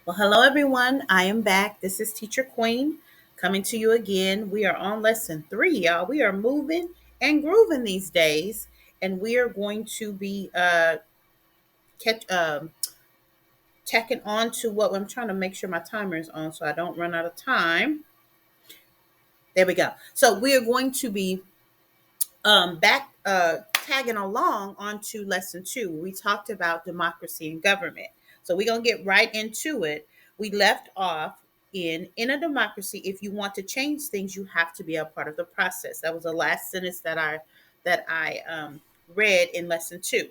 Well, hello everyone. I am back. This is Teacher Queen coming to you again. We are on lesson 3, y'all. We are moving and grooving these days, and we are going to be catch, tacking on to what I'm trying to make sure my timer is on so I don't run out of time. There we go. So we are going to be back tagging along onto lesson 2. We talked about democracy and government. So we're going to get right into it. We left off in a democracy, if you want to change things, you have to be a part of the process. That was the last sentence that I read in lesson 2.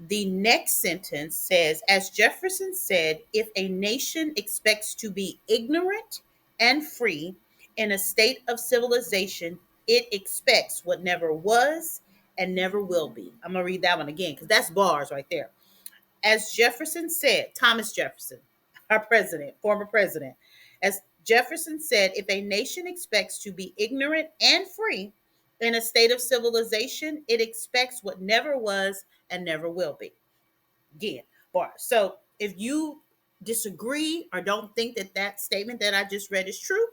The next sentence says, as Jefferson said, if a nation expects to be ignorant and free in a state of civilization, it expects what never was and never will be. I'm going to read that one again because that's bars right there. As Jefferson said, Thomas Jefferson, our president, former president, as Jefferson said, if a nation expects to be ignorant and free in a state of civilization, it expects what never was and never will be. Again, bar. So if you disagree or don't think that that statement that I just read is true,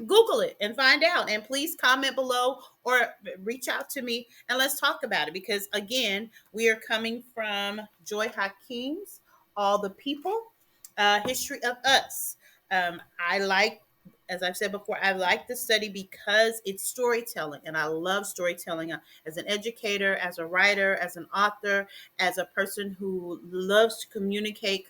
Google it and find out. And please comment below or reach out to me and let's talk about it. Because again, we are coming from Joy Hakim's All the People, History of Us. I like, as I've said before, I like the study because it's storytelling, and I love storytelling as an educator, as a writer, as an author, as a person who loves to communicate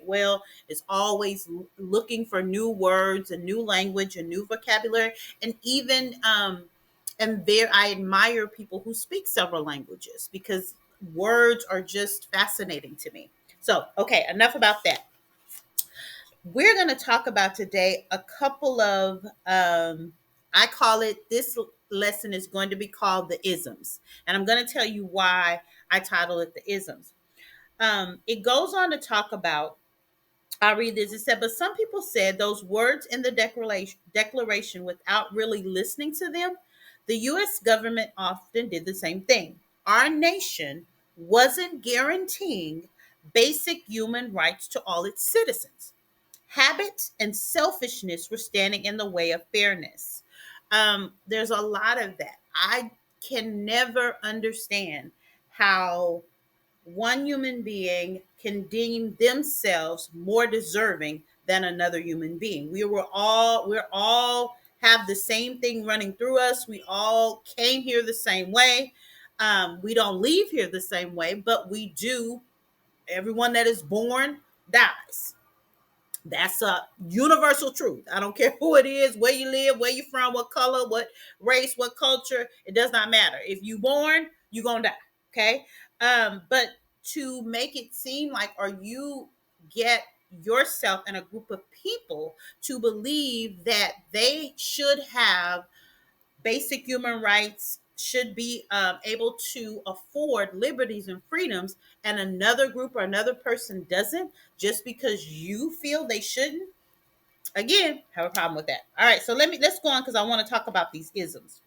well, is always looking for new words and new language and new vocabulary, and even and there I admire people who speak several languages because words are just fascinating to me. So, okay, enough about that. We're going to talk about today a couple of I call it, this lesson is going to be called the isms, and I'm going to tell you why I title it the isms. It goes on to talk about, I'll read this. It said, but some people said those words in the declaration without really listening to them. The U.S. government often did the same thing. Our nation wasn't guaranteeing basic human rights to all its citizens. Habit and selfishness were standing in the way of fairness. There's a lot of that. I can never understand how one human being can deem themselves more deserving than another human being. We're all have the same thing running through us. We all came here the same way. We don't leave here the same way, but we do. Everyone that is born dies. That's a universal truth. I don't care who it is, where you live, where you're from, what color, what race, what culture. It does not matter. If you born, you're gonna die. Okay. But to make it seem like, or you get yourself and a group of people to believe that they should have basic human rights, should be able to afford liberties and freedoms, and another group or another person doesn't, just because you feel they shouldn't, again, have a problem with that. All right, so let's go on because I want to talk about these isms.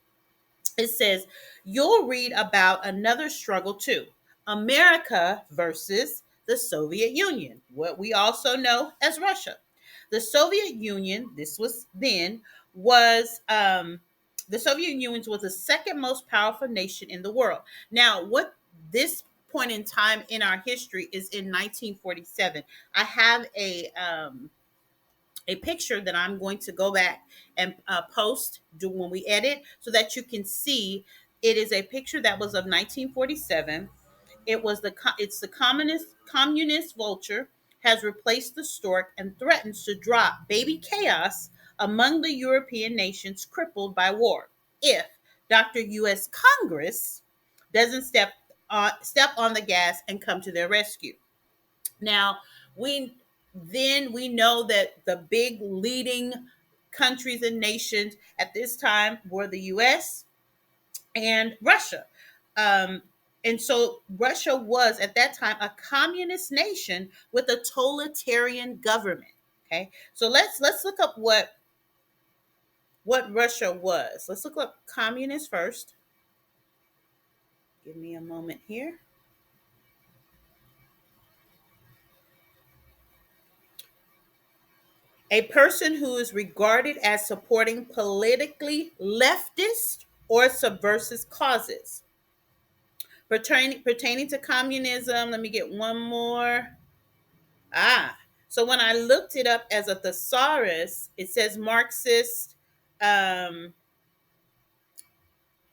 It says, you'll read about another struggle too, America versus the Soviet Union, what we also know as Russia. The Soviet Union, this was then, was the Soviet Union was the second most powerful nation in the world. Now, what this point in time in our history is in 1947. I have a picture that I'm going to go back and post when we edit so that you can see. It is a picture that was of 1947. It's the communist vulture has replaced the stork and threatens to drop baby chaos among the European nations crippled by war if Dr. U.S. Congress doesn't step on the gas and come to their rescue. Now, we know that the big leading countries and nations at this time were the U.S. and Russia. Um, and so Russia was at that time a communist nation with a totalitarian government. Okay, so let's look up what Russia was. Let's look up communist first. Give me a moment here. A person who is regarded as supporting politically leftist or subversive causes. Pertaining to communism, let me get one more. Ah, so when I looked it up as a thesaurus, it says Marxist, um,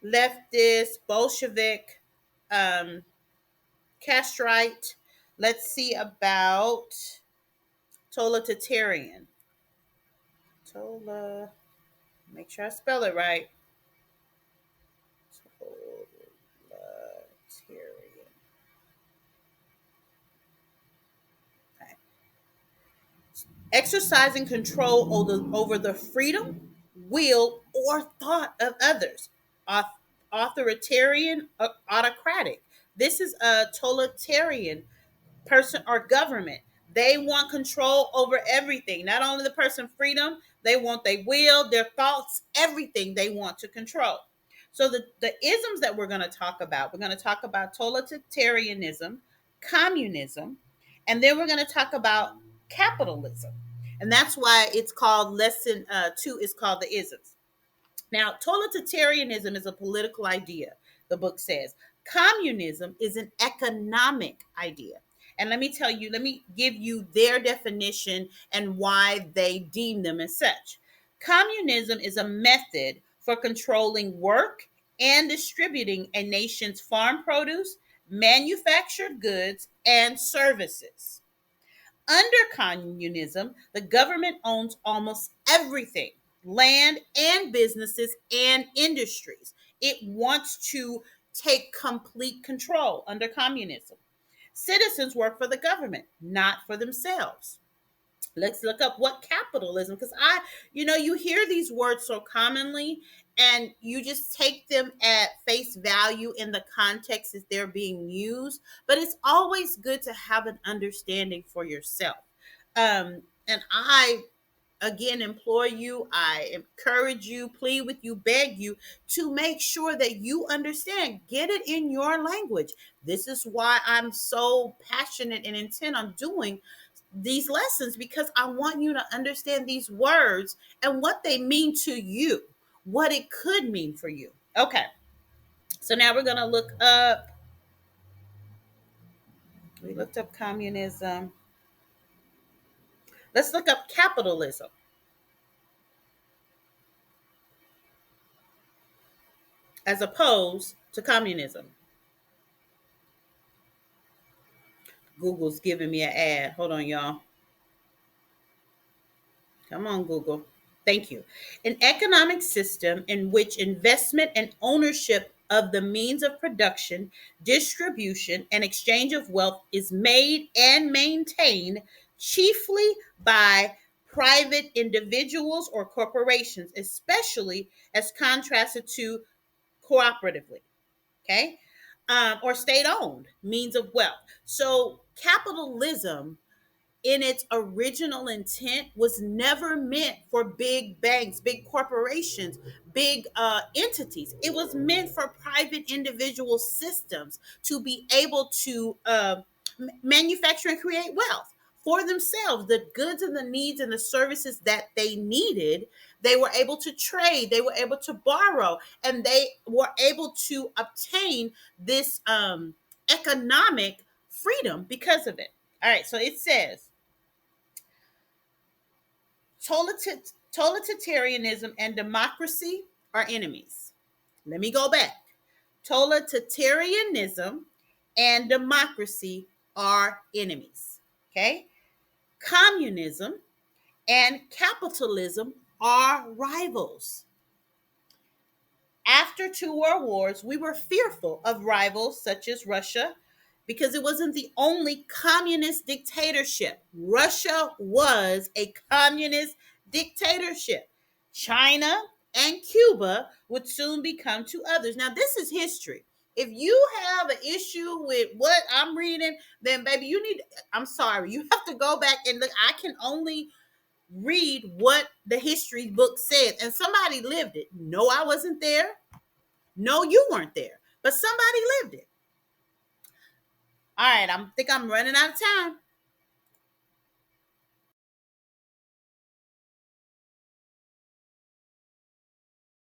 leftist, Bolshevik, um, castrite. Let's see about totalitarian. Tola, make sure I spell it right. Totalitarian. Okay. Exercising control over the freedom, will, or thought of others. Authoritarian, autocratic. This is a totalitarian person or government. They want control over everything. Not only the person's freedom, they want their will, their thoughts, everything they want to control. So the isms that we're going to talk about totalitarianism, communism, and then we're going to talk about capitalism. And that's why it's called lesson 2 is called the isms. Now, totalitarianism is a political idea, the book says. Communism is an economic idea. And let me give you their definition and why they deem them as such. Communism is a method for controlling work and distributing a nation's farm produce, manufactured goods, and services. Under communism, the government owns almost everything, land and businesses and industries. It wants to take complete control under communism. Citizens work for the government, not for themselves. Let's look up what capitalism, because you hear these words so commonly and you just take them at face value in the context that they're being used, but it's always good to have an understanding for yourself. And I again implore you, I encourage you, plead with you, beg you to make sure that you understand, get it in your language. This is why I'm so passionate and intent on doing these lessons, because I want you to understand these words and what they mean to you, what it could mean for you. Okay, so now we're going to look up, we looked up communism. Let's look up capitalism as opposed to communism. Google's giving me an ad. Hold on, y'all. Come on, Google. Thank you. An economic system in which investment and ownership of the means of production, distribution, and exchange of wealth is made and maintained chiefly by private individuals or corporations, especially as contrasted to cooperatively, okay, or state owned means of wealth. So, capitalism in its original intent was never meant for big banks, big corporations, big entities. It was meant for private individual systems to be able to manufacture and create wealth for themselves. The goods and the needs and the services that they needed, they were able to trade, they were able to borrow, and they were able to obtain this economic freedom because of it. All right, so it says totalitarianism and democracy are enemies. Let me go back. Totalitarianism and democracy are enemies. Okay? Communism and capitalism are rivals. After two world wars, we were fearful of rivals such as Russia because it wasn't the only communist dictatorship. Russia was a communist dictatorship. China and Cuba would soon become two others. Now, this is history. If you have an issue with what I'm reading, then baby, I'm sorry, you have to go back and look. I can only read what the history book says, and somebody lived it. No, I wasn't there. No, you weren't there, but somebody lived it. All right, I think I'm running out of time.